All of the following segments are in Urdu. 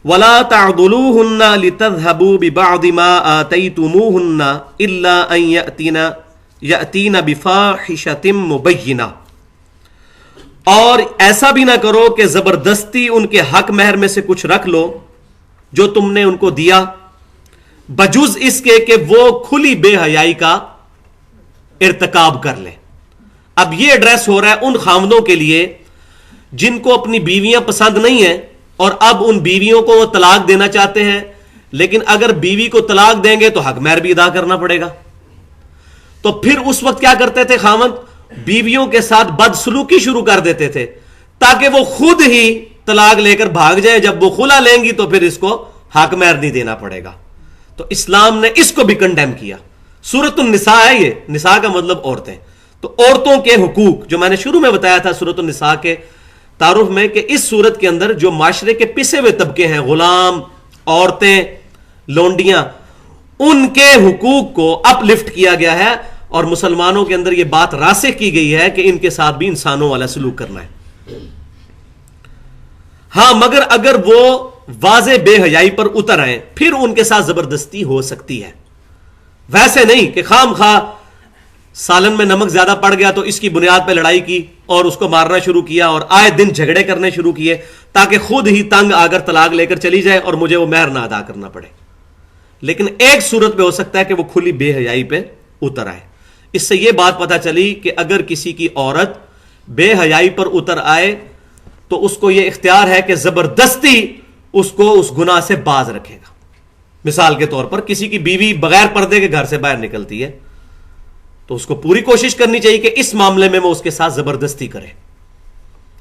وَلَا تَعْضُلُوهُنَّ لِتَذْهَبُوا بِبَعْضِ مَا آتَيْتُمُوهُنَّ إِلَّا أَن يَأْتِينَ بِفَاحِشَةٍ مُبَيِّنَةٍ، اور ایسا بھی نہ کرو کہ زبردستی ان کے حق مہر میں سے کچھ رکھ لو جو تم نے ان کو دیا، بجز اس کے کہ وہ کھلی بے حیائی کا ارتکاب کر لے۔ اب یہ ایڈریس ہو رہا ہے ان خاوندوں کے لیے جن کو اپنی بیویاں پسند نہیں ہیں اور اب ان بیویوں کو وہ طلاق دینا چاہتے ہیں، لیکن اگر بیوی کو طلاق دیں گے تو حق مہر بھی ادا کرنا پڑے گا۔ تو پھر اس وقت کیا کرتے تھے خاوند؟ بیویوں کے ساتھ بدسلوکی شروع کر دیتے تھے تاکہ وہ خود ہی طلاق لے کر بھاگ جائے، جب وہ خلا لیں گی تو پھر اس کو حق مہر نہیں دینا پڑے گا۔ تو اسلام نے اس کو بھی کنڈیم کیا۔ سورۃ النساء ہے یہ، نساء کا مطلب عورتیں، تو عورتوں کے حقوق جو میں نے شروع میں بتایا تھا سورۃ النساء کے تعارف میں، کہ اس سورت کے اندر جو معاشرے کے پسے ہوئے طبقے ہیں، غلام، عورتیں، لونڈیاں، ان کے حقوق کو اپ لفٹ کیا گیا ہے، اور مسلمانوں کے اندر یہ بات راسخ کی گئی ہے کہ ان کے ساتھ بھی انسانوں والا سلوک کرنا ہے۔ ہاں مگر اگر وہ واضح بے حیائی پر اتر آئیں پھر ان کے ساتھ زبردستی ہو سکتی ہے، ویسے نہیں کہ خام خواہ سالن میں نمک زیادہ پڑ گیا تو اس کی بنیاد پہ لڑائی کی اور اس کو مارنا شروع کیا اور آئے دن جھگڑے کرنے شروع کیے تاکہ خود ہی تنگ آ کر طلاق لے کر چلی جائے اور مجھے وہ مہر نہ ادا کرنا پڑے۔ لیکن ایک صورت پہ ہو سکتا ہے کہ وہ کھلی بے حیائی پہ اتر آئے۔ اس سے یہ بات پتہ چلی کہ اگر کسی کی عورت بے حیائی پر اتر آئے تو اس کو یہ اختیار ہے کہ زبردستی اس کو اس گناہ سے باز رکھے گا۔ مثال کے طور پر کسی کی بیوی بغیر پردے کے گھر سے باہر نکلتی ہے تو اس کو پوری کوشش کرنی چاہیے کہ اس معاملے میں وہ اس کے ساتھ زبردستی کرے،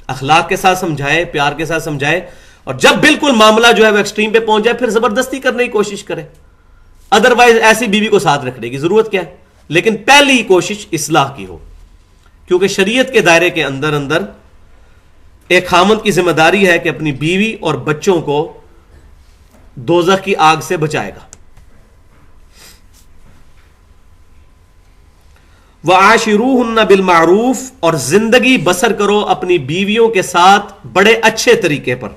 اخلاق کے ساتھ سمجھائے، پیار کے ساتھ سمجھائے، اور جب بالکل معاملہ جو ہے وہ ایکسٹریم پہ پہنچ جائے پھر زبردستی کرنے کی کوشش کرے۔ ادروائز ایسی بیوی کو ساتھ رکھنے کی ضرورت کیا ہے؟ لیکن پہلی کوشش اصلاح کی ہو، کیونکہ شریعت کے دائرے کے اندر ایک خامند کی ذمہ داری ہے کہ اپنی بیوی اور بچوں کو دوزخ کی آگ سے بچائے گا۔ وَعَاشِرُوهُنَّ بِالْمَعْرُوفِ، اور زندگی بسر کرو اپنی بیویوں کے ساتھ بڑے اچھے طریقے پر۔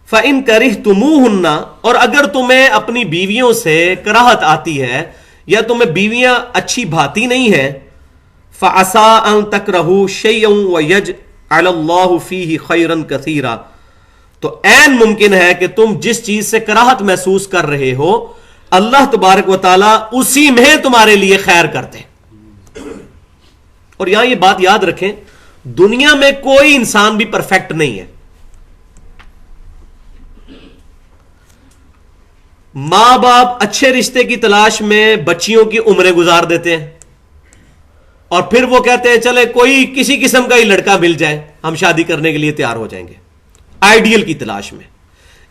فَإِن كَرِهْتُمُوهُنَّ، اور اگر تمہیں اپنی بیویوں سے کراہت آتی ہے یا تمہیں بیویاں اچھی بھاتی نہیں ہیں، فَعَسَىٰ أَن تَكْرَهُوا شَيْئًا وَيَجْعَلَ اللَّهُ فِيهِ خَيْرًا كَثِيرًا، تو عین ممکن ہے کہ تم جس چیز سے کراہت محسوس کر رہے ہو اللہ تبارک و تعالیٰ اسی میں تمہارے لیے خیر کرتے ہیں۔ اور یہاں یہ بات یاد رکھیں، دنیا میں کوئی انسان بھی پرفیکٹ نہیں ہے۔ ماں باپ اچھے رشتے کی تلاش میں بچیوں کی عمریں گزار دیتے ہیں اور پھر وہ کہتے ہیں چلے کوئی کسی قسم کا ہی لڑکا مل جائے ہم شادی کرنے کے لیے تیار ہو جائیں گے، آئیڈیل کی تلاش میں۔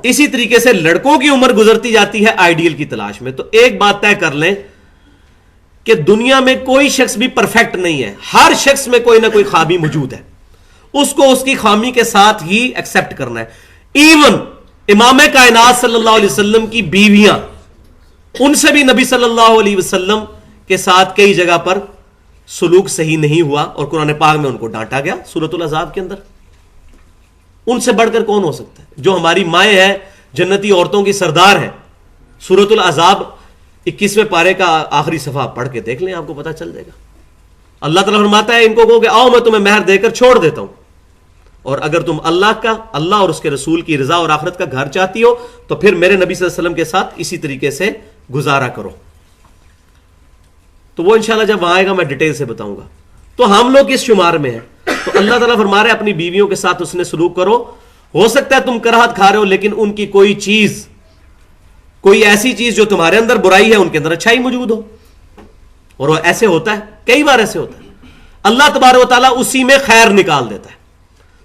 اسی طریقے سے لڑکوں کی عمر گزرتی جاتی ہے آئیڈیل کی تلاش میں۔ تو ایک بات طے کر لیں کہ دنیا میں کوئی شخص بھی پرفیکٹ نہیں ہے، ہر شخص میں کوئی نہ کوئی خامی موجود ہے، اس کو اس کی خامی کے ساتھ ہی ایکسپٹ کرنا ہے۔ ایون امام کائنات صلی اللہ علیہ وسلم کی بیویاں، ان سے بھی نبی صلی اللہ علیہ وسلم کے ساتھ کئی جگہ پر سلوک صحیح نہیں ہوا اور قرآن پاک میں ان کو ڈانٹا گیا سورۃ الاحزاب کے اندر۔ ان سے بڑھ کر کون ہو سکتا ہے؟ جو ہماری مائیں ہیں، جنتی عورتوں کی سردار ہیں۔ سورۃ الاحزاب 21ویں پارے کا آخری صفحہ پڑھ کے دیکھ لیں، آپ کو پتہ چل جائے گا۔ اللہ تعالیٰ فرماتا ہے ان کو کہو کہ آؤ میں تمہیں مہر دے کر چھوڑ دیتا ہوں، اور اگر تم اللہ اور اس کے رسول کی رضا اور آخرت کا گھر چاہتی ہو تو پھر میرے نبی صلی اللہ علیہ وسلم کے ساتھ اسی طریقے سے گزارا کرو۔ تو وہ انشاءاللہ جب وہاں آئے گا میں ڈیٹیل سے بتاؤں گا۔ تو ہم لوگ اس شمار میں ہیں، تو اللہ تعالیٰ فرما رہے اپنی بیویوں کے ساتھ اس نے سلوک کرو۔ ہو سکتا ہے تم کراہت کھا رہے ہو لیکن ان کی کوئی ایسی چیز جو تمہارے اندر برائی ہے ان کے اندر اچھائی موجود ہو، اور وہ ایسے ہوتا ہے، کئی بار ایسے ہوتا ہے۔ اللہ تبارک و تعالیٰ اسی میں خیر نکال دیتا ہے۔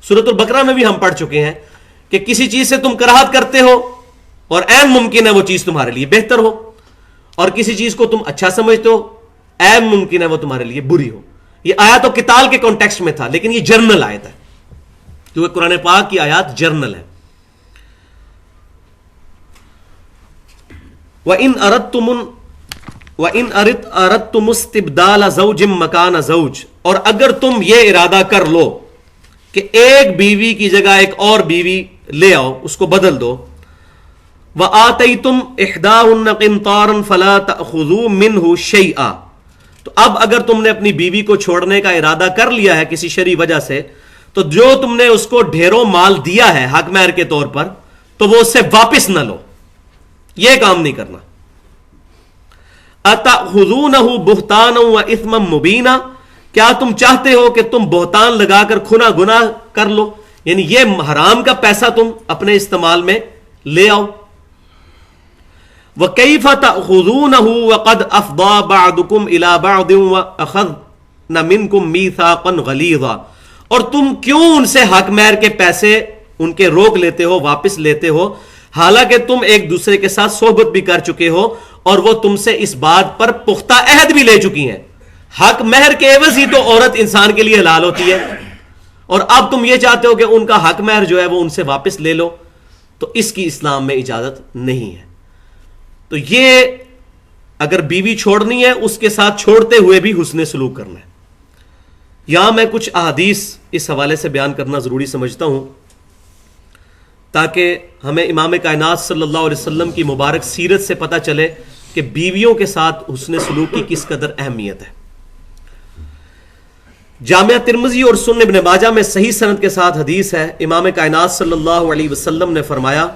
سورۃ البقرہ میں بھی ہم پڑھ چکے ہیں کہ کسی چیز سے تم کراہت کرتے ہو اور عین ممکن ہے وہ چیز تمہارے لیے بہتر ہو، اور کسی چیز کو تم اچھا سمجھتے ہو عین ممکن ہے وہ تمہارے لیے بری ہو۔ یہ آیات تو قتال کے کانٹیکسٹ میں تھا، لیکن یہ جرنل آیت ہے کیونکہ قرآن پاک کی آیات جرنل ہے۔ وَإِنْ أَرَدْتُمُ اسْتِبْدَالَ زَوْجٍ مَكَانَ زَوْجٍ، اور اگر تم یہ ارادہ کر لو کہ ایک بیوی کی جگہ ایک اور بیوی لے آؤ، اس کو بدل دو، وَآتَيْتُمْ إِحْدَاهُنَّ قِنْطَارًا فَلَا تَأْخُذُوا مِنْهُ شَيْئًا. تو اب اگر تم نے اپنی بیوی کو چھوڑنے کا ارادہ کر لیا ہے کسی شرعی وجہ سے، تو جو تم نے اس کو ڈھیروں مال دیا ہے حق مہر کے طور پر، تو وہ اس سے واپس نہ لو، یہ کام نہیں کرنا. أَتَأْخُذُونَهُ بُهْتَانًا وَإِثْمًا مُبِينًا، کیا تم چاہتے ہو کہ تم بہتان لگا کر کھنا گناہ کر لو، یعنی یہ حرام کا پیسہ تم اپنے استعمال میں لے آؤ. وَكَيْفَ تَأْخُذُونَهُ وَقَدْ أَفْضَى بَعْضُكُمْ إِلَى بَعْضٍ وَأَخَذْنَ مِنْكُمْ مِيثَاقًا غَلِيظًا، اور تم کیوں ان سے حق مہر کے پیسے ان کے روک لیتے ہو، واپس لیتے ہو، حالانکہ تم ایک دوسرے کے ساتھ صحبت بھی کر چکے ہو اور وہ تم سے اس بات پر پختہ عہد بھی لے چکی ہیں. حق مہر کے عوض ہی تو عورت انسان کے لیے حلال ہوتی ہے، اور اب تم یہ چاہتے ہو کہ ان کا حق مہر جو ہے وہ ان سے واپس لے لو، تو اس کی اسلام میں اجازت نہیں ہے. تو یہ اگر بیوی چھوڑنی ہے اس کے ساتھ چھوڑتے ہوئے بھی حسن سلوک کرنا ہے. یہاں میں کچھ احادیث اس حوالے سے بیان کرنا ضروری سمجھتا ہوں تاکہ ہمیں امام کائنات صلی اللہ علیہ وسلم کی مبارک سیرت سے پتہ چلے کہ بیویوں کے ساتھ حسن سلوک کی کس قدر اہمیت ہے. جامعہ ترمذی اور سنن ابن ماجہ میں صحیح سند کے ساتھ حدیث ہے، امام کائنات صلی اللہ علیہ وسلم نے فرمایا،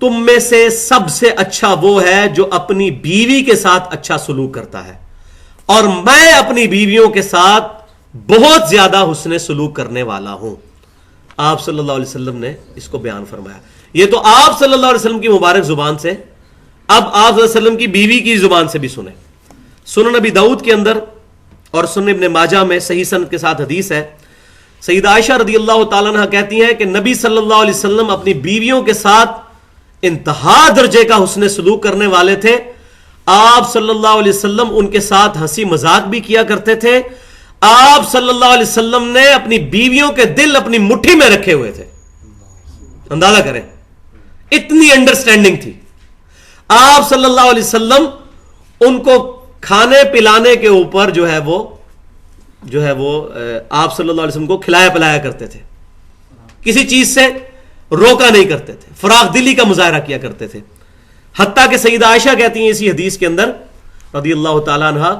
تم میں سے سب سے اچھا وہ ہے جو اپنی بیوی کے ساتھ اچھا سلوک کرتا ہے، اور میں اپنی بیویوں کے ساتھ بہت زیادہ حسن سلوک کرنے والا ہوں. آپ صلی اللہ علیہ وسلم نے اس کو بیان فرمایا. یہ تو آپ صلی اللہ علیہ وسلم کی مبارک زبان سے، اب آپ صلی اللہ علیہ وسلم کی بیوی کی زبان سے بھی سنیں. سنن نبی داؤد کے اندر اور سنن ابن ماجہ میں صحیح سند کے ساتھ حدیث ہے. سیدہ عائشہ رضی اللہ تعالیٰ عنہ کہتی ہیں کہ نبی صلی اللہ علیہ وسلم اپنی بیویوں کے ساتھ انتہا درجے کا حسن سلوک کرنے والے تھے. آپ صلی اللہ علیہ وسلم ان کے ساتھ ہنسی مذاق بھی کیا کرتے تھے. آپ صلی اللہ علیہ وسلم نے اپنی بیویوں کے دل اپنی مٹھی میں رکھے ہوئے تھے. اندازہ کریں، اتنی انڈرسٹینڈنگ تھی. آپ صلی اللہ علیہ وسلم ان کو کھانے پلانے کے اوپر جو ہے وہ آپ صلی اللہ علیہ وسلم کو کھلایا پلایا کرتے تھے، کسی چیز سے روکا نہیں کرتے تھے، فراخ دلی کا مظاہرہ کیا کرتے تھے. حتیٰ کہ سیدہ عائشہ کہتی ہیں اسی حدیث کے اندر رضی اللہ تعالیٰ عنہ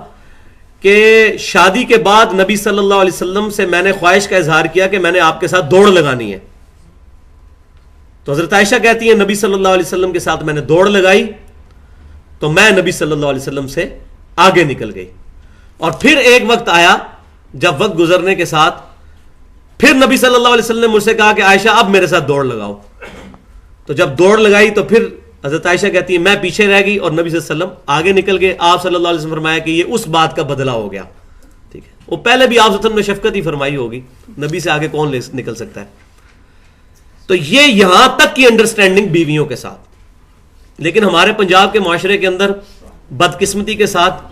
کہ شادی کے بعد نبی صلی اللہ علیہ وسلم سے میں نے خواہش کا اظہار کیا کہ میں نے آپ کے ساتھ دوڑ لگانی ہے. تو حضرت عائشہ کہتی ہیں نبی صلی اللہ علیہ وسلم کے ساتھ میں نے دوڑ لگائی تو میں نبی صلی اللہ علیہ وسلم سے آگے نکل گئی. اور پھر ایک وقت آیا جب وقت گزرنے کے ساتھ پھر نبی صلی اللہ علیہ وسلم نے مجھ سے کہا کہ عائشہ اب میرے ساتھ دوڑ لگاؤ. تو جب دوڑ لگائی تو پھر حضرت عائشہ کہتی ہے میں پیچھے رہ گئی اور نبی صلی اللہ علیہ وسلم آگے نکل گئے. آپ صلی اللہ علیہ وسلم فرمایا کہ یہ اس بات کا بدلہ ہو گیا. ٹھیک ہے، وہ پہلے بھی آپ صلی اللہ علیہ وسلم نے شفقت ہی فرمائی ہوگی، نبی سے آگے کون نکل سکتا ہے. تو یہ یہاں تک کی انڈرسٹینڈنگ بیویوں کے ساتھ. لیکن ہمارے پنجاب کے معاشرے کے اندر بدقسمتی کے ساتھ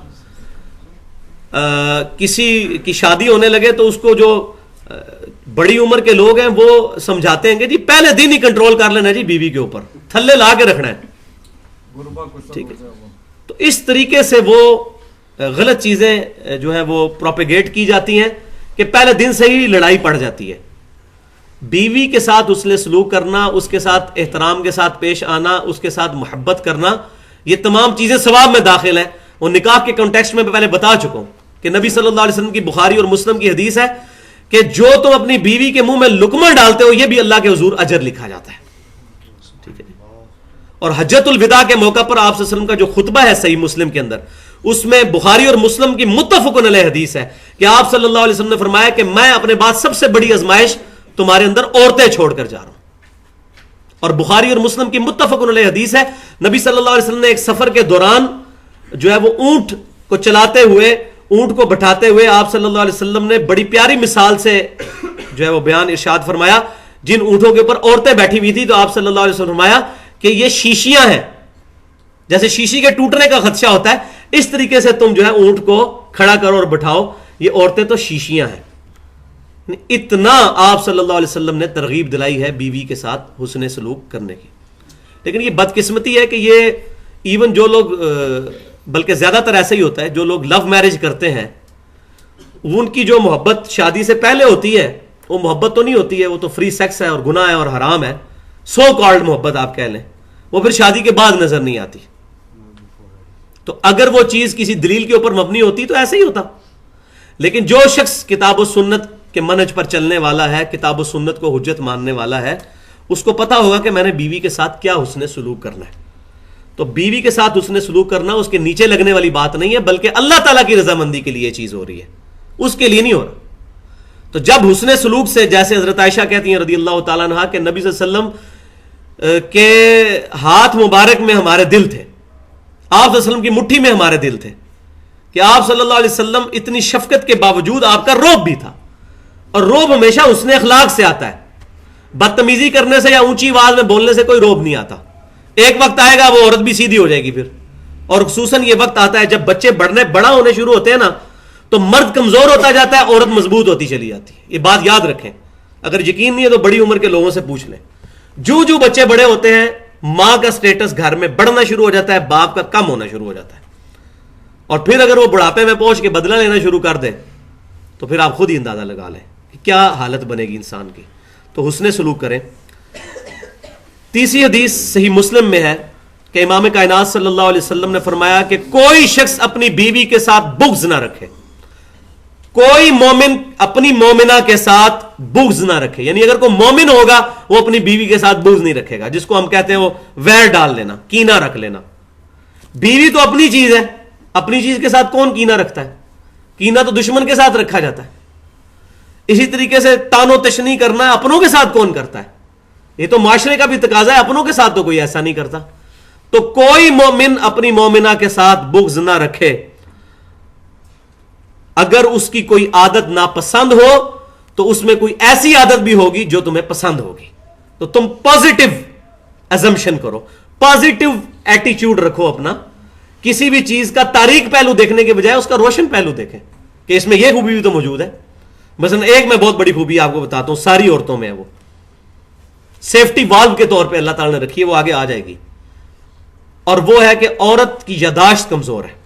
کسی کی شادی ہونے لگے تو اس کو جو بڑی عمر کے لوگ ہیں وہ سمجھاتے ہیں کہ جی پہلے دن ہی کنٹرول کر لینا جی بیوی کے اوپر، تھلے لا کے رکھنا ہے. ٹھیک ہے، تو اس طریقے سے وہ غلط چیزیں جو ہے وہ پروپیگیٹ کی جاتی ہیں کہ پہلے دن سے ہی لڑائی پڑ جاتی ہے. بیوی کے ساتھ اس نے سلوک کرنا، اس کے ساتھ احترام کے ساتھ پیش آنا، اس کے ساتھ محبت کرنا، یہ تمام چیزیں ثواب میں داخل ہیں. اور نکاح کے کانٹیکسٹ میں پہلے بتا چکا ہوں کہ نبی صلی اللہ علیہ وسلم کی بخاری اور مسلم کی حدیث ہے کہ جو تم اپنی بیوی کے منہ میں لقمہ ڈالتے ہو یہ بھی اللہ کے حضور اجر لکھا جاتا ہے. ٹھیک ہے، اور حجۃ الوداع کے موقع پر آپ صلی اللہ علیہ وسلم کا جو خطبہ ہے صحیح مسلم کے اندر، اس میں بخاری اور مسلم کی متفق علیہ حدیث ہے کہ آپ صلی اللہ علیہ وسلم نے فرمایا کہ میں اپنے بعد سب سے بڑی آزمائش تمہارے اندر عورتیں چھوڑ کر جا رہا ہوں. اور بخاری اور مسلم کی متفق علیہ حدیث ہے، نبی صلی اللہ علیہ وسلم نے ایک سفر کے دوران جو ہے وہ اونٹ کو چلاتے ہوئے، اونٹ کو بٹھاتے ہوئے آپ صلی اللہ علیہ وسلم نے بڑی پیاری مثال سے جو ہے وہ بیان ارشاد فرمایا. جن اونٹوں کے اوپر عورتیں بیٹھی ہوئی تھی تو آپ صلی اللہ علیہ وسلم فرمایا کہ یہ شیشیاں ہیں، جیسے شیشی کے ٹوٹنے کا خدشہ ہوتا ہے اس طریقے سے تم جو ہے اونٹ کو کھڑا کرو اور بٹھاؤ، یہ عورتیں تو شیشیاں ہیں. اتنا آپ صلی اللہ علیہ وسلم نے ترغیب دلائی ہے بیوی کے ساتھ حسن سلوک کرنے کی. لیکن یہ بدقسمتی ہے کہ یہ ایون جو لوگ، بلکہ زیادہ تر ایسا ہی ہوتا ہے، جو لوگ لو میرج کرتے ہیں ان کی جو محبت شادی سے پہلے ہوتی ہے وہ محبت تو نہیں ہوتی ہے، وہ تو فری سیکس ہے اور گناہ ہے اور حرام ہے، سو کالڈ محبت آپ کہہ لیں. وہ پھر شادی کے بعد نظر نہیں آتی. تو اگر وہ چیز کسی دلیل کے اوپر مبنی ہوتی تو ایسا ہی ہوتا. لیکن جو شخص کتاب و سنت کے منہج پر چلنے والا ہے, کتاب و سنت کو حجت ماننے والا ہے, اس کو پتا ہوگا کہ میں نے بیوی کے ساتھ کیا حسن سلوک کرنا ہے. تو بیوی کے ساتھ حسن سلوک کرنا اس کے نیچے لگنے والی بات نہیں ہے, بلکہ اللہ تعالیٰ کی رضامندی کے لیے یہ چیز ہو رہی ہے, اس کے لیے نہیں ہو رہا. تو جب حسن سلوک سے, جیسے حضرت عائشہ کہتی ہیں رضی اللہ تعالیٰ عنہا کہ نبی صلی اللہ علیہ وسلم کے ہاتھ مبارک میں ہمارے دل تھے, آپ صلی اللہ علیہ وسلم کی مٹھی میں ہمارے دل تھے, کہ آپ صلی اللہ علیہ وسلم اتنی شفقت کے باوجود آپ کا روب بھی تھا, اور روب ہمیشہ حسن اخلاق سے آتا ہے. بدتمیزی کرنے سے یا اونچی آواز میں بولنے سے کوئی روب نہیں آتا. ایک وقت آئے گا وہ عورت بھی سیدھی ہو جائے گی پھر, اور خصوصاً یہ وقت آتا ہے جب بچے بڑا ہونے شروع ہوتے ہیں نا, تو مرد کمزور ہوتا جاتا ہے, عورت مضبوط ہوتی چلی جاتی ہے. یہ بات یاد رکھیں, اگر یقین نہیں ہے تو بڑی عمر کے لوگوں سے پوچھ لیں. جو بچے بڑے ہوتے ہیں ماں کا سٹیٹس گھر میں بڑھنا شروع ہو جاتا ہے, باپ کا کم ہونا شروع ہو جاتا ہے. اور پھر اگر وہ بڑھاپے میں پہنچ کے بدلہ لینا شروع کر دے تو پھر آپ خود ہی اندازہ لگا لیں کہ کیا حالت بنے گی انسان کی. تو حسن سلوک کریں. تیسری حدیث صحیح مسلم میں ہے کہ امام کائنات صلی اللہ علیہ وسلم نے فرمایا کہ کوئی شخص اپنی بیوی کے ساتھ بغض نہ رکھے, کوئی مومن اپنی مومنہ کے ساتھ بغض نہ رکھے. یعنی اگر کوئی مومن ہوگا وہ اپنی بیوی کے ساتھ بغض نہیں رکھے گا, جس کو ہم کہتے ہیں وہ ویر ڈال لینا, کینہ رکھ لینا. بیوی تو اپنی چیز ہے, اپنی چیز کے ساتھ کون کینہ رکھتا ہے؟ کینہ تو دشمن کے ساتھ رکھا جاتا ہے. اسی طریقے سے تان و تشنی کرنا اپنوں کے ساتھ کون کرتا ہے؟ یہ تو معاشرے کا بھی تقاضا ہے, اپنوں کے ساتھ تو کوئی ایسا نہیں کرتا. تو کوئی مومن اپنی مومنہ کے ساتھ بغض نہ رکھے. اگر اس کی کوئی عادت ناپسند ہو تو اس میں کوئی ایسی عادت بھی ہوگی جو تمہیں پسند ہوگی. تو تم پازیٹو ایزمپشن کرو, پازیٹو ایٹیچیوڈ رکھو اپنا. کسی بھی چیز کا تاریک پہلو دیکھنے کے بجائے اس کا روشن پہلو دیکھیں کہ اس میں یہ خوبی بھی تو موجود ہے. مثلا ایک میں بہت بڑی خوبی آپ کو بتاتا ہوں, ساری عورتوں میں ہے, وہ سیفٹی والو کے طور پہ اللہ تعالیٰ نے رکھی ہے, وہ آگے آ جائے گی. اور وہ ہے کہ عورت کی یاداشت کمزور ہے.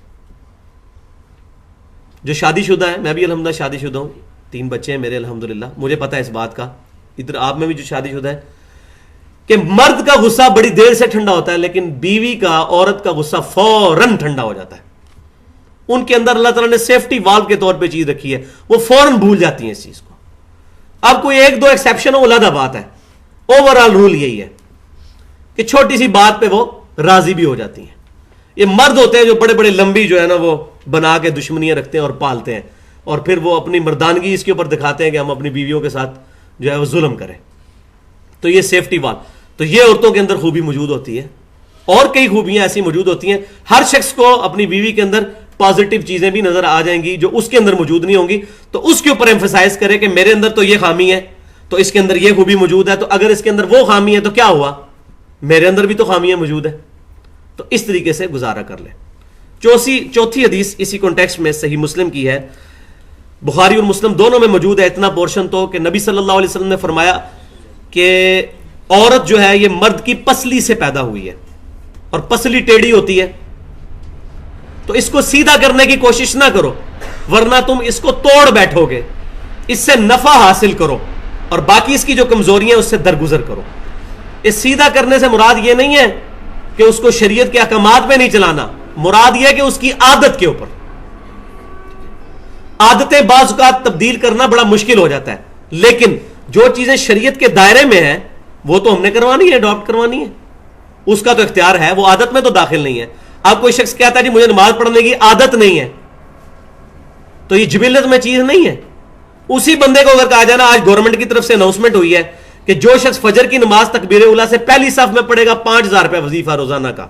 جو شادی شدہ ہے, میں بھی الحمدللہ شادی شدہ ہوں, 3 بچے ہیں میرے الحمدللہ, مجھے پتا ہے اس بات کا. ادھر آپ میں بھی جو شادی شدہ ہے کہ مرد کا غصہ بڑی دیر سے ٹھنڈا ہوتا ہے, لیکن بیوی کا, عورت کا غصہ فوراً ٹھنڈا ہو جاتا ہے. ان کے اندر اللہ تعالیٰ نے سیفٹی والو کے طور پہ چیز رکھی ہے, وہ فوراً بھول جاتی ہیں اس چیز کو. اب کوئی 1-2 ایکسیپشن ہو, علیحدہ بات ہے. اوور آل رول یہی ہے کہ چھوٹی سی بات پہ وہ راضی بھی ہو جاتی ہیں. یہ مرد ہوتے ہیں جو بڑے بڑے لمبی جو ہے نا وہ بنا کے دشمنیاں رکھتے ہیں اور پالتے ہیں, اور پھر وہ اپنی مردانگی اس کے اوپر دکھاتے ہیں کہ ہم اپنی بیویوں کے ساتھ جو ہے وہ ظلم کریں. تو یہ سیفٹی وال, تو یہ عورتوں کے اندر خوبی موجود ہوتی ہے. اور کئی خوبیاں ایسی موجود ہوتی ہیں. ہر شخص کو اپنی بیوی کے اندر پازیٹیو چیزیں بھی نظر آ جائیں گی جو اس کے اندر موجود نہیں ہوں گی, تو اس کے اوپر ایمفسائز کرے کہ میرے اندر تو یہ خامی ہے, تو اس کے اندر یہ خوبی موجود ہے, تو اگر اس کے اندر وہ خامی ہے تو کیا ہوا, میرے اندر بھی تو خامیاں موجود ہیں. تو اس طریقے سے گزارا کر لیں. چوتھی حدیث اسی کانٹیکسٹ میں صحیح مسلم کی ہے, بخاری اور مسلم دونوں میں موجود ہے اتنا پورشن تو, کہ نبی صلی اللہ علیہ وسلم نے فرمایا کہ عورت جو ہے یہ مرد کی پسلی سے پیدا ہوئی ہے, اور پسلی ٹیڑھی ہوتی ہے, تو اس کو سیدھا کرنے کی کوشش نہ کرو, ورنہ تم اس کو توڑ بیٹھو گے. اس سے نفع حاصل کرو اور باقی اس کی جو کمزوریاں اس سے درگزر کرو. اس سیدھا کرنے سے مراد یہ نہیں ہے کہ اس کو شریعت کے احکامات پہ نہیں چلانا, مراد یہ ہے کہ اس کی عادت کے اوپر. عادتیں بعض اوقات تبدیل کرنا بڑا مشکل ہو جاتا ہے, لیکن جو چیزیں شریعت کے دائرے میں ہیں وہ تو ہم نے کروانی ہے, اڈاپٹ کروانی ہے, اس کا تو اختیار ہے, وہ عادت میں تو داخل نہیں ہے. اب کوئی شخص کہتا ہے جی مجھے نماز پڑھنے کی عادت نہیں ہے, تو یہ جبلت میں چیز نہیں ہے. اسی بندے کو اگر کہا جائے نا, آج گورنمنٹ کی طرف سے اناؤنسمنٹ ہوئی ہے کہ جو شخص فجر کی نماز تکبیر اولیٰ سے پہلی صف میں پڑھے گا 5,000 روپے وظیفہ روزانہ کا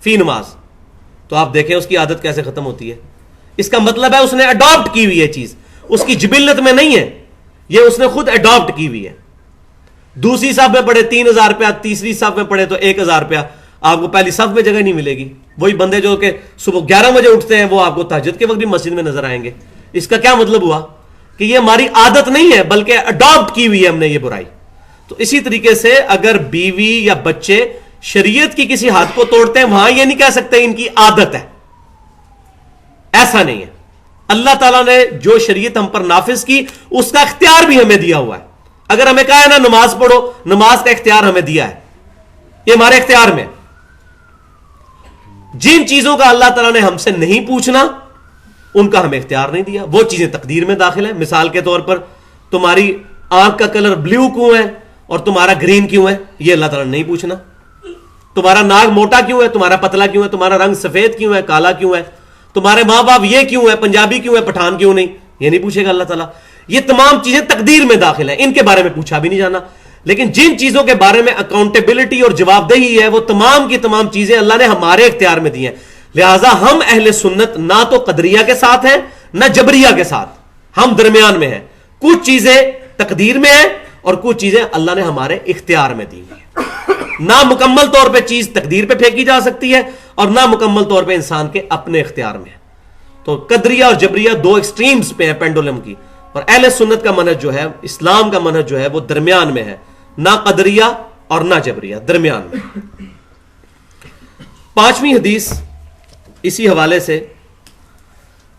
فی نماز, تو آپ دیکھیں اس کی عادت کیسے ختم ہوتی ہے. اس کا مطلب ہے اس نے اڈاپٹ کی ہوئی ہے چیز, اس کی جبلت میں نہیں ہے, یہ اس نے خود اڈاپٹ کی ہوئی ہے. دوسری صف میں پڑھے 3,000 روپیہ, تیسری صف میں پڑھے تو 1,000 روپیہ, آپ کو پہلی صف میں جگہ نہیں ملے گی. وہی بندے جو کہ صبح 11 بجے اٹھتے ہیں وہ آپ کو تہجد کے وقت بھی مسجد میں نظر آئیں گے. اس کا کیا مطلب ہوا کہ یہ ہماری عادت نہیں ہے بلکہ اڈاپٹ کی ہوئی ہے ہم نے یہ برائی. تو اسی طریقے سے اگر بیوی یا بچے شریعت کی کسی حد کو توڑتے ہیں, وہاں یہ نہیں کہہ سکتے ان کی عادت ہے, ایسا نہیں ہے. اللہ تعالیٰ نے جو شریعت ہم پر نافذ کی اس کا اختیار بھی ہمیں دیا ہوا ہے. اگر ہمیں کہا ہے نا نماز پڑھو, نماز کا اختیار ہمیں دیا ہے, یہ ہمارے اختیار میں. جن چیزوں کا اللہ تعالیٰ نے ہم سے نہیں پوچھنا ان کا ہمیں اختیار نہیں دیا، وہ چیزیں تقدیر میں داخل ہیں. مثال کے طور پر تمہاری آنکھ کا کلر بلیو کیوں ہے اور تمہارا گرین کیوں ہے، یہ اللہ تعالیٰ نے نہیں پوچھنا. تمہارا ناک موٹا کیوں ہے، تمہارا پتلا کیوں ہے، تمہارا رنگ سفید کیوں ہے، کالا کیوں ہے، تمہارے ماں باپ یہ کیوں ہے، پنجابی کیوں ہے، پٹھان کیوں نہیں، یہ نہیں پوچھے گا اللہ تعالیٰ. یہ تمام چیزیں تقدیر میں داخل ہیں، ان کے بارے میں پوچھا بھی نہیں جانا. لیکن جن چیزوں کے بارے میں اکاؤنٹیبلٹی اور جواب دہی ہے وہ تمام کی تمام چیزیں اللہ نے ہمارے اختیار میں دی ہیں. لہٰذا ہم اہل سنت نہ تو قدریہ کے ساتھ ہیں نہ جبریہ کے ساتھ، ہم درمیان میں ہیں. کچھ چیزیں تقدیر میں ہیں اور کچھ چیزیں اللہ نے ہمارے اختیار میں دی ہیں. نہ مکمل طور پہ چیز تقدیر پہ پھینکی جا سکتی ہے اور نہ مکمل طور پہ انسان کے اپنے اختیار میں ہے. تو قدریہ اور جبریہ دو ایکسٹریمز پہ ہیں پینڈولم کی، اور اہل سنت کا منہج جو ہے، اسلام کا منہج جو ہے، وہ درمیان میں ہے، نہ قدریہ اور نہ جبریہ، درمیان میں. 5ویں حدیث اسی حوالے سے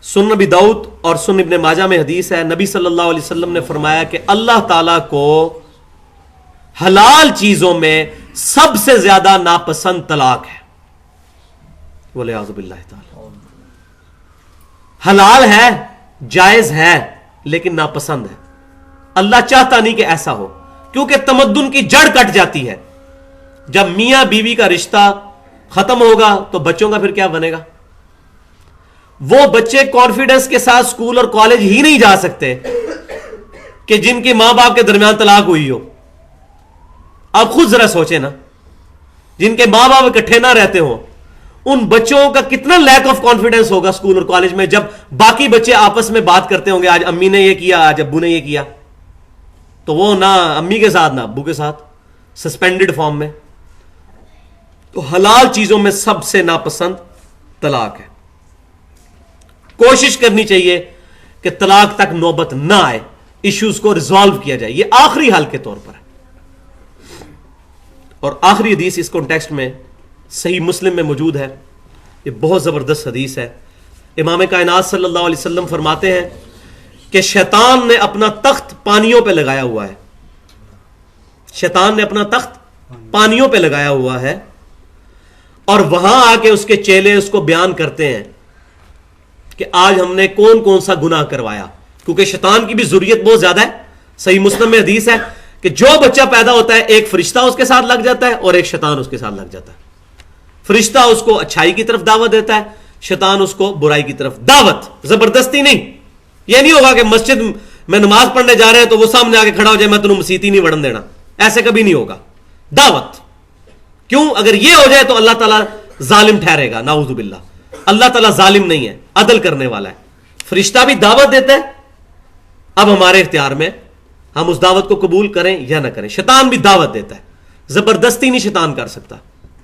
سنن ابی داؤد اور سنن ابن ماجہ میں حدیث ہے. نبی صلی اللہ علیہ وسلم نے فرمایا کہ اللہ تعالیٰ کو حلال چیزوں میں سب سے زیادہ ناپسند طلاق ہے. وَلِعَاذُ بِاللَّهِ تعالی. حلال ہے، جائز ہے، لیکن ناپسند ہے. اللہ چاہتا نہیں کہ ایسا ہو، کیونکہ تمدن کی جڑ کٹ جاتی ہے. جب میاں بیوی کا رشتہ ختم ہوگا تو بچوں کا پھر کیا بنے گا؟ وہ بچے کانفیڈنس کے ساتھ سکول اور کالج ہی نہیں جا سکتے کہ جن کے ماں باپ کے درمیان طلاق ہوئی ہو. آپ خود ذرا سوچیں نا، جن کے ماں باپ اکٹھے نہ رہتے ہوں، ان بچوں کا کتنا لیک آف کانفیڈنس ہوگا سکول اور کالج میں، جب باقی بچے آپس میں بات کرتے ہوں گے آج امی نے یہ کیا، آج ابو نے یہ کیا، تو وہ نہ امی کے ساتھ نہ ابو کے ساتھ، سسپینڈڈ فارم میں. تو حلال چیزوں میں سب سے ناپسند طلاق ہے. کوشش کرنی چاہیے کہ طلاق تک نوبت نہ آئے، ایشوز کو ریزالو کیا جائے، یہ آخری حل کے طور پر ہے. اور آخری حدیث اس کانٹیکسٹ میں صحیح مسلم میں موجود ہے، یہ بہت زبردست حدیث ہے. امام کائنات صلی اللہ علیہ وسلم فرماتے ہیں کہ شیطان نے اپنا تخت پانیوں پہ لگایا ہوا ہے. شیطان نے اپنا تخت پانیوں پہ لگایا ہوا ہے، اور وہاں آ کے اس کے چیلے اس کو بیان کرتے ہیں کہ آج ہم نے کون کون سا گناہ کروایا، کیونکہ شیطان کی بھی ضروریت بہت زیادہ ہے. صحیح مسلم میں حدیث ہے کہ جو بچہ پیدا ہوتا ہے ایک فرشتہ اس کے ساتھ لگ جاتا ہے اور ایک شیطان اس کے ساتھ لگ جاتا ہے. فرشتہ اس کو اچھائی کی طرف دعوت دیتا ہے، شیطان اس کو برائی کی طرف. دعوت، زبردستی نہیں. یہ نہیں ہوگا کہ مسجد میں نماز پڑھنے جا رہے ہیں تو وہ سامنے آ کے کھڑا ہو جائے میں تمہیں مسیت ہی نہیں وڑن دینا، ایسے کبھی نہیں ہوگا. دعوت. کیوں؟ اگر یہ ہو جائے تو اللہ تعالیٰ ظالم ٹھہرے گا، نعوذ باللہ. اللہ تعالیٰ ظالم نہیں ہے، عدل کرنے والا ہے. فرشتہ بھی دعوت دیتا ہے، اب ہمارے اختیار میں ہم اس دعوت کو قبول کریں یا نہ کریں. شیطان بھی دعوت دیتا ہے، زبردستی نہیں شیطان کر سکتا.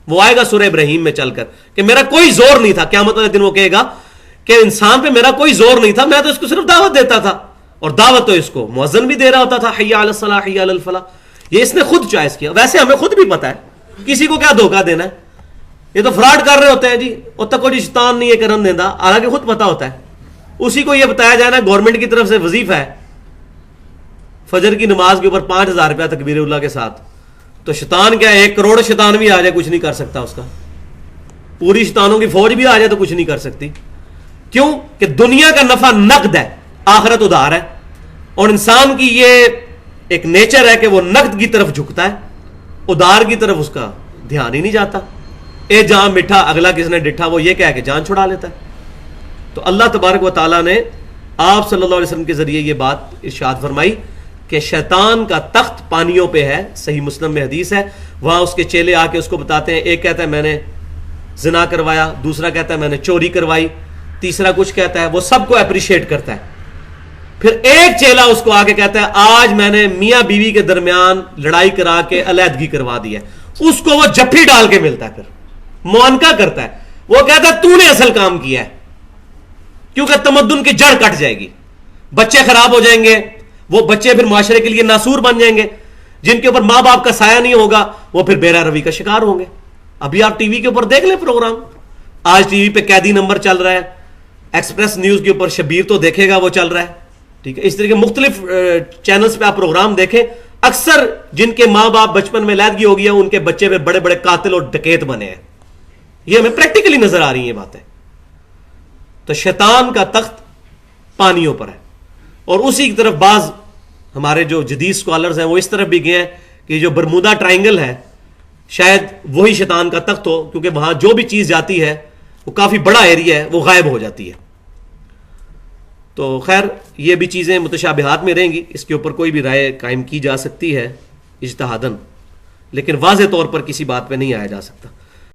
وہ آئے گا سورہ ابراہیم میں چل کر کہ میرا کوئی زور نہیں تھا. قیامت والے دن وہ کہے گا کہ انسان پہ میرا کوئی زور نہیں تھا، میں تو اس کو صرف دعوت دیتا تھا، اور دعوت تو اس کو مؤذن بھی دے رہا ہوتا تھا، حی علی الصلاح حی علی الفلاح. یہ اس نے خود چوائس کیا. ویسے ہمیں خود بھی پتا ہے کسی کو کیا دھوکہ دینا ہے، یہ تو فراڈ کر رہے ہوتے ہیں جی، اور تک کو جی شیطان نہیں یہ کرن دینا، حالانکہ خود پتا ہوتا ہے. اسی کو یہ بتایا جائے نا گورنمنٹ کی طرف سے وظیفہ ہے فجر کی نماز کے اوپر 5,000 روپیہ تکبیر اللہ کے ساتھ، تو شیطان کیا 1 کروڑ شیطان بھی آ جائے کچھ نہیں کر سکتا اس کا. پوری شیطانوں کی فوج بھی آ جائے تو کچھ نہیں کر سکتی. کیوں؟ کہ دنیا کا نفع نقد ہے، آخرت ادھار ہے. اور انسان کی یہ ایک نیچر ہے کہ وہ نقد کی طرف جھکتا ہے، ادھار کی طرف اس کا دھیان ہی نہیں جاتا. اے جہاں میٹھا اگلا کس نے ڈٹھا، وہ یہ کہہ کے جان چھڑا لیتا ہے. تو اللہ تبارک و تعالیٰ نے آپ صلی اللہ علیہ وسلم کے ذریعے یہ بات ارشاد فرمائی کہ شیطان کا تخت پانیوں پہ ہے. صحیح مسلم میں حدیث ہے. وہاں اس کے چیلے آ کے اس کو بتاتے ہیں، ایک کہتا ہے میں نے زنا کروایا، دوسرا کہتا ہے میں نے چوری کروائی، تیسرا کچھ کہتا ہے. وہ سب کو اپریشیٹ کرتا ہے. پھر ایک چیلا اس کو آ کے کہتا ہے آج میں نے میاں بیوی کے درمیان لڑائی کرا کے علیحدگی کروا دی ہے. اس کو وہ جفی ڈال کے ملتا ہے، پھر معانقہ کرتا ہے. وہ کہتا ہے تو نے اصل کام کیا ہے، کیونکہ تمدن کی جڑ کٹ جائے گی، بچے خراب ہو جائیں گے. وہ بچے پھر معاشرے کے لیے ناسور بن جائیں گے. جن کے اوپر ماں باپ کا سایہ نہیں ہوگا وہ پھر بیرا روی کا شکار ہوں گے. ابھی آپ ٹی وی کے اوپر دیکھ لیں پروگرام، آج ٹی وی پہ قیدی نمبر چل رہا ہے، ایکسپریس نیوز کے اوپر شبیر تو دیکھے گا وہ چل رہا ہے، ٹھیک ہے. اس طرح کے مختلف چینلز پہ آپ پروگرام دیکھیں، اکثر جن کے ماں باپ بچپن میں علیحدگی ہو گیا ان کے بچے پھر بڑے بڑے قاتل اور ڈکیت بنے ہیں. یہ ہمیں پریکٹیکلی نظر آ رہی ہیں یہ باتیں. تو شیطان کا تخت پانیوں پر ہے. اور اسی کی طرف بعض ہمارے جو جدید سکالرز ہیں وہ اس طرف بھی گئے ہیں کہ جو برمودا ٹرائنگل ہے شاید وہی شیطان کا تخت ہو, کیونکہ وہاں جو بھی چیز جاتی ہے وہ کافی بڑا ایریا ہے, وہ غائب ہو جاتی ہے. تو خیر یہ بھی چیزیں متشابہات میں رہیں گی, اس کے اوپر کوئی بھی رائے قائم کی جا سکتی ہے اجتہاداً, لیکن واضح طور پر کسی بات پہ نہیں آیا جا سکتا.